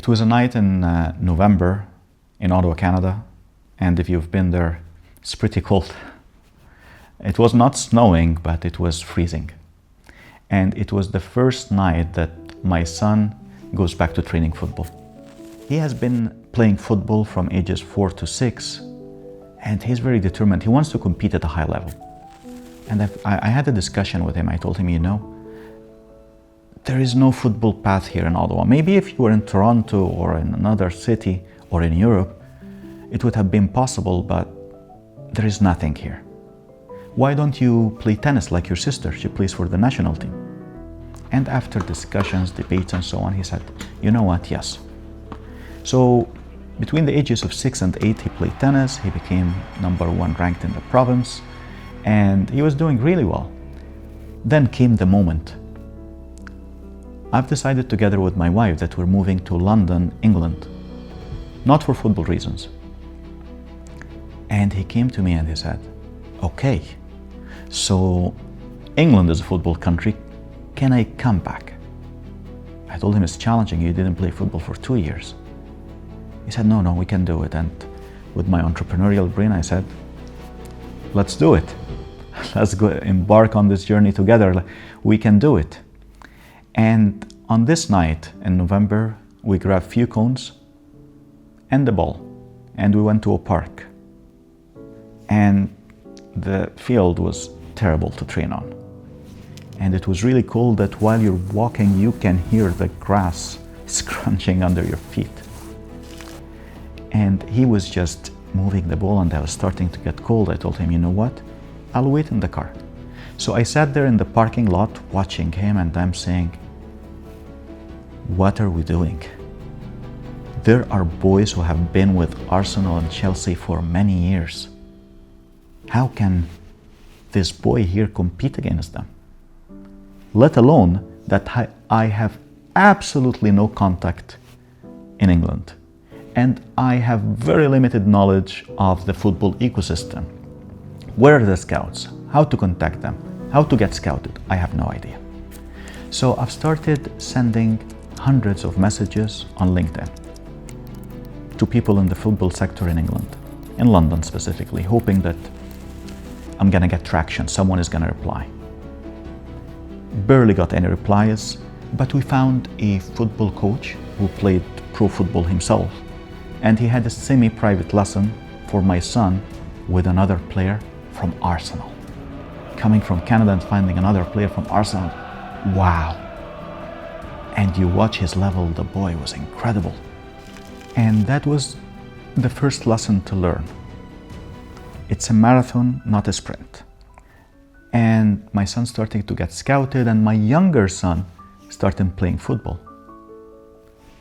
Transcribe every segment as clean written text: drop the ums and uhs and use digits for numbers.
It was a night in November in Ottawa, Canada, and if you've been there, it's pretty cold. It was not snowing, but it was freezing. And it was the first night that my son goes back to training football. He has been playing football from ages 4 to 6, and he's very determined. He wants to compete at a high level. And I had a discussion with him. I told him, there is no football path here in Ottawa. Maybe if you were in Toronto or in another city or in Europe, it would have been possible, but there is nothing here. Why don't you play tennis like your sister? She plays for the national team. And after discussions, debates, and so on, he said, you know what, yes. So between the ages of 6 and 8, he played tennis. He became #1 ranked in the province, and he was doing really well. Then came the moment. I've decided together with my wife that we're moving to London, England, not for football reasons. And he came to me and he said, okay, so England is a football country. Can I come back? I told him it's challenging. You didn't play football for 2 years. He said, no, we can do it. And with my entrepreneurial brain, I said, let's do it. Let's go embark on this journey together. We can do it. And on this night in November, we grabbed a few cones and the ball, and we went to a park. And the field was terrible to train on. And it was really cold that while you're walking, you can hear the grass scrunching under your feet. And he was just moving the ball, and I was starting to get cold. I told him, you know what? I'll wait in the car. So I sat there in the parking lot watching him, and I'm saying, what are we doing? There are boys who have been with Arsenal and Chelsea for many years. How can this boy here compete against them? Let alone that I have absolutely no contact in England. And I have very limited knowledge of the football ecosystem. Where are the scouts? How to contact them? How to get scouted? I have no idea. So I've started sending hundreds of messages on LinkedIn to people in the football sector in England, in London specifically, hoping that I'm gonna get traction, someone is gonna reply. Barely got any replies, but we found a football coach who played pro football himself, and he had a semi-private lesson for my son with another player from Arsenal. Coming from Canada and finding another player from Arsenal, wow. And you watch his level, the boy was incredible. And that was the first lesson to learn. It's a marathon, not a sprint. And my son started to get scouted, and my younger son started playing football.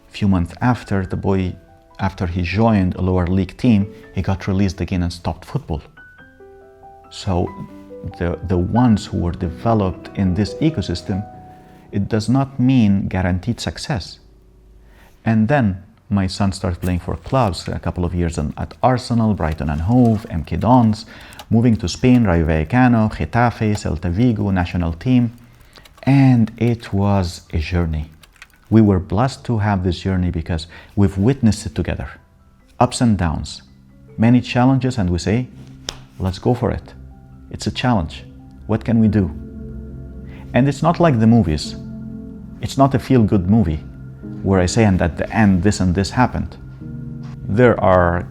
A few months after, the boy, after he joined a lower league team, he got released again and stopped football. So the ones who were developed in this ecosystem, it does not mean guaranteed success. And then my son started playing for clubs, a couple of years at Arsenal, Brighton and Hove, MK Dons, moving to Spain, Rayo Vallecano, Getafe, Celta Vigo, national team. And it was a journey. We were blessed to have this journey because we've witnessed it together. Ups and downs, many challenges, and we say, let's go for it. It's a challenge. What can we do? And it's not like the movies. It's not a feel-good movie where I say, and at the end, this and this happened. There are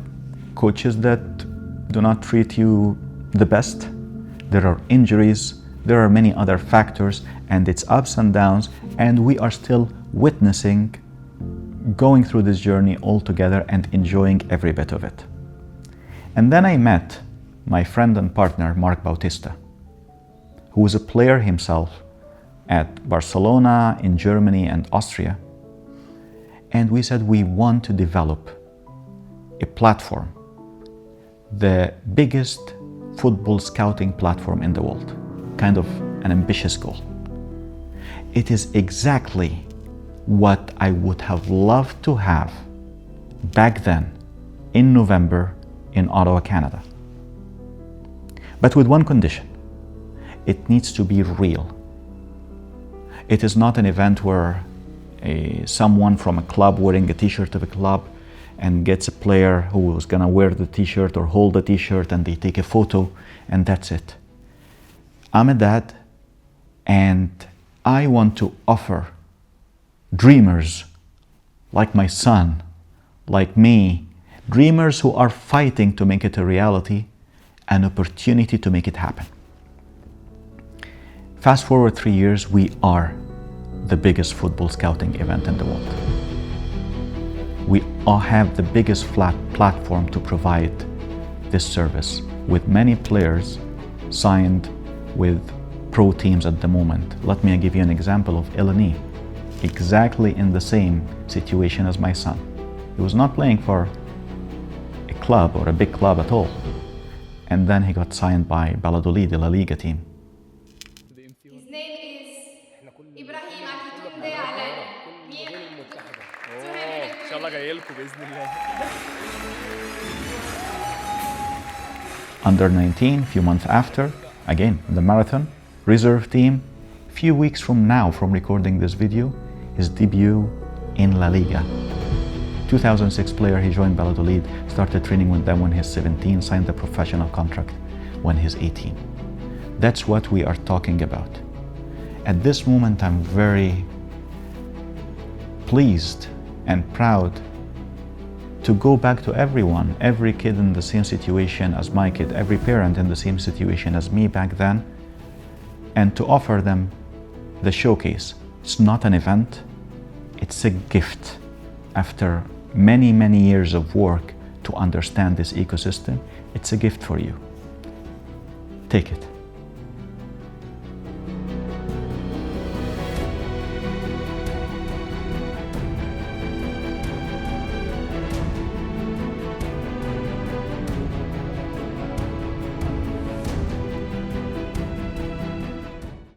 coaches that do not treat you the best. There are injuries. There are many other factors, and it's ups and downs, and we are still witnessing, going through this journey all together and enjoying every bit of it. And then I met my friend and partner, Marc Bautista, who was a player himself at Barcelona, in Germany and Austria. And we said we want to develop a platform, the biggest football scouting platform in the world, kind of an ambitious goal. It is exactly what I would have loved to have back then in November in Ottawa, Canada. But with one condition: it needs to be real. It is not an event where someone from a club wearing a t-shirt of a club and gets a player who was gonna wear the t-shirt or hold the t-shirt, and they take a photo, and that's it. I'm a dad, and I want to offer dreamers like my son, like me, dreamers who are fighting to make it a reality, an opportunity to make it happen. Fast forward 3 years, we are the biggest football scouting event in the world. We all have the biggest platform to provide this service, with many players signed with pro teams at the moment. Let me give you an example of Eleni, exactly in the same situation as my son. He was not playing for a club or a big club at all. And then he got signed by Valladolid, the La Liga team. His name is Ibrahim Akitunde Allen. ان شاء الله جاي لكم باذن الله. Under 19, few months after, again, the marathon, reserve team, few weeks from now, from recording this video, his debut in La Liga. 2006 player, he joined Valladolid, started training with them when he's 17, signed a professional contract when he's 18. That's what we are talking about. At this moment, I'm very pleased and proud to go back to everyone, every kid in the same situation as my kid, every parent in the same situation as me back then, and to offer them the showcase. It's not an event, it's a gift. After many, many years of work to understand this ecosystem, it's a gift for you. Take it.